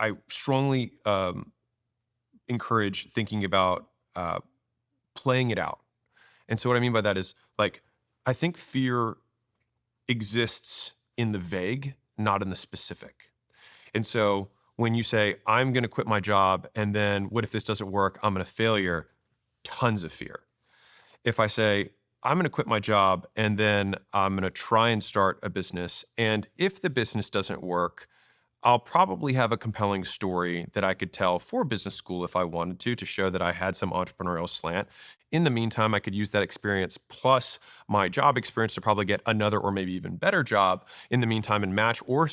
I strongly encourage thinking about playing it out. And so what I mean by that is like I think fear exists in the vague, not in the specific. And so when you say, I'm going to quit my job, and then what if this doesn't work? I'm going to failure, tons of fear. If I say, I'm going to quit my job and then I'm going to try and start a business. And if the business doesn't work, I'll probably have a compelling story that I could tell for business school if I wanted to show that I had some entrepreneurial slant. In the meantime, I could use that experience plus my job experience to probably get another or maybe even better job in the meantime and match or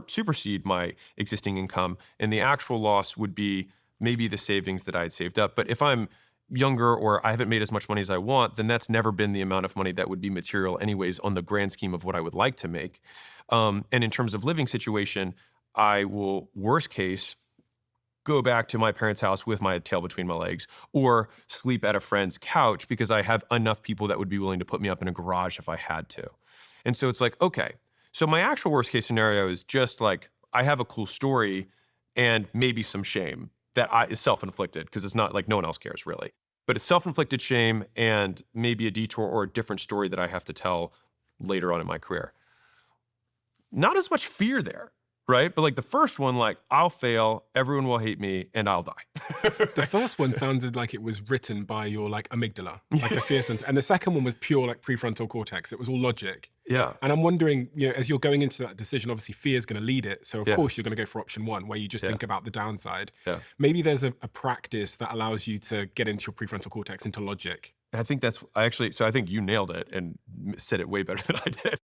supersede my existing income. And the actual loss would be maybe the savings that I had saved up. But if I'm younger or I haven't made as much money as I want, then that's never been the amount of money that would be material anyways on the grand scheme of what I would like to make. And in terms of living situation, I will, worst case, go back to my parents' house with my tail between my legs or sleep at a friend's couch because I have enough people that would be willing to put me up in a garage if I had to. And so it's like, okay, so my actual worst case scenario is just like I have a cool story and maybe some shame is self-inflicted because it's not like no one else cares really. But it's self-inflicted shame and maybe a detour or a different story that I have to tell later on in my career. Not as much fear there, right? But like the first one, like I'll fail, everyone will hate me, and I'll die. The first one sounded like it was written by your like amygdala, like the fear center. And the second one was pure like prefrontal cortex. It was all logic. Yeah, And I'm wondering, as you're going into that decision, obviously fear is going to lead it. So of yeah, course you're going to go for option one, where you just yeah, think about the downside. yeah. Maybe there's a practice that allows you to get into your prefrontal cortex, into logic. And I think I think you nailed it and said it way better than I did.